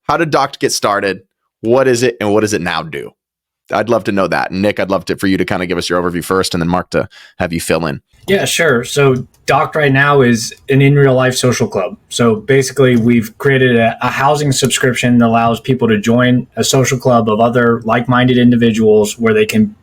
how did Doct get started? What is it, and what does it now do? I'd love to know that. And Nick, I'd love for you to kind of give us your overview first, and then Mark to have you fill in. Yeah, sure. So Doct right now is an in real life social club. So basically we've created a housing subscription that allows people to join a social club of other like-minded individuals where they can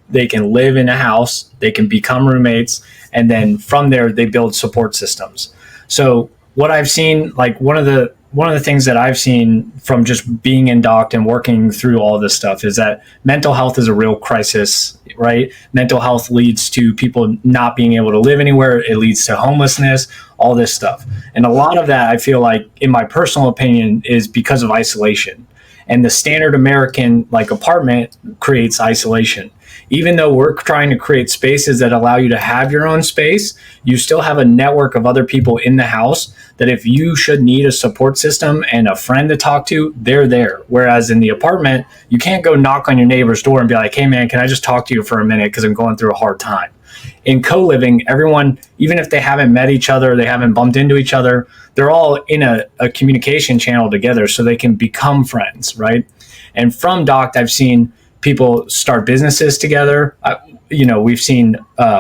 live in a house, they can become roommates, and then from there they build support systems. So what I've seen, like one of the things that I've seen from just being in Doct and working through all this stuff is that mental health is a real crisis, right? Mental health leads to people not being able to live anywhere. It leads to homelessness, all this stuff. And a lot of that, I feel like, in my personal opinion, is because of isolation. And the standard American apartment creates isolation. Even though we're trying to create spaces that allow you to have your own space, you still have a network of other people in the house that if you should need a support system and a friend to talk to, they're there. Whereas in the apartment, you can't go knock on your neighbor's door and be like, hey man, can I just talk to you for a minute because I'm going through a hard time. In co-living, everyone, even if they haven't met each other, they haven't bumped into each other, they're all in a communication channel together so they can become friends, right? And from Doct, I've seen people start businesses together. We've seen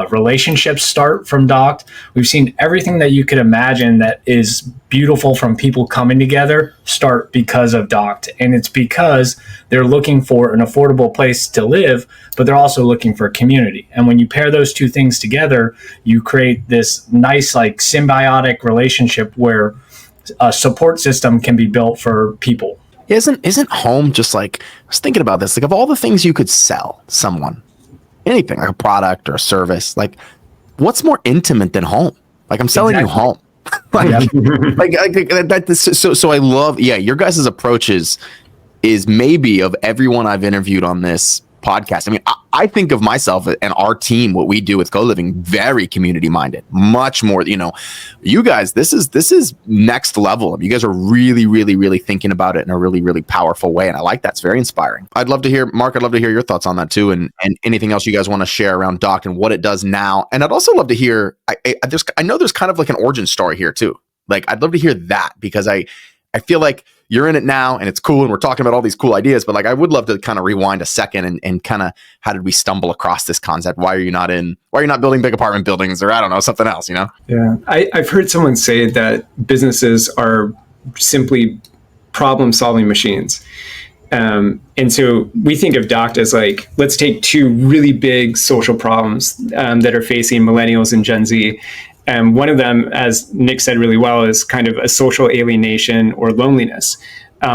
relationships start from Doct. We've seen everything that you could imagine that is beautiful from people coming together start because of Doct. And it's because they're looking for an affordable place to live, but they're also looking for community. And when you pair those two things together, you create this nice, symbiotic relationship where a support system can be built for people. Isn't home just I was thinking about this, of all the things you could sell someone, anything like a product or a service, what's more intimate than home? I'm selling you home. So I love, your guys' approach is maybe of everyone I've interviewed on this podcast. I mean, I think of myself and our team, what we do with co-living, very community minded, much more, you guys, this is next level. You guys are really, really, really thinking about it in a really, really powerful way. And I like that's very inspiring. I'd love to hear, Mark, I'd love to hear your thoughts on that too. And anything else you guys want to share around Doct and what it does now. And I'd also love to hear, I know there's kind of an origin story here too. I'd love to hear that because I feel like you're in it now and it's cool and we're talking about all these cool ideas, but I would love to kind of rewind a second and kind of how did we stumble across this concept? Why are you not building big apartment buildings or I don't know, something else, Yeah. I've heard someone say that businesses are simply problem solving machines. And so we think of Doct as let's take two really big social problems that are facing millennials and Gen Z. And one of them, as Nick said really well, is kind of a social alienation or loneliness,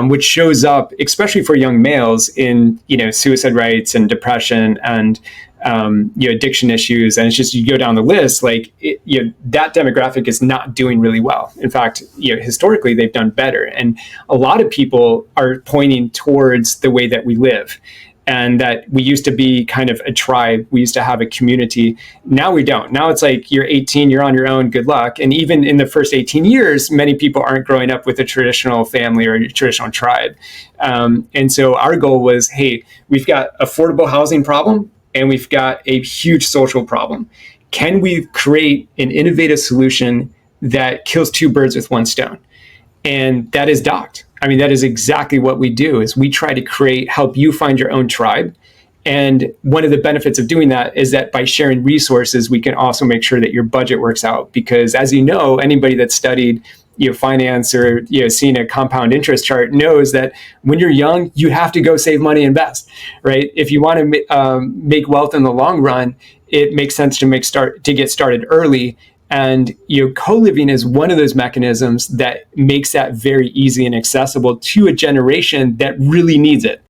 which shows up, especially for young males, in suicide rates and depression and addiction issues. And it's just, you go down the list, that demographic is not doing really well. In fact, historically they've done better, and a lot of people are pointing towards the way that we live. And that we used to be kind of a tribe. We used to have a community. Now we don't. Now it's you're 18, you're on your own, good luck. And even in the first 18 years, many people aren't growing up with a traditional family or a traditional tribe. And so our goal was, hey, we've got affordable housing problem and we've got a huge social problem. Can we create an innovative solution that kills two birds with one stone? And that is Doct. I mean, that is exactly what we do, is we try to help you find your own tribe. And one of the benefits of doing that is that by sharing resources, we can also make sure that your budget works out. Because as you know, anybody that studied finance or seen a compound interest chart knows that when you're young, you have to go save money and invest, right? If you want to make wealth in the long run, it makes sense to get started early. And co-living is one of those mechanisms that makes that very easy and accessible to a generation that really needs it.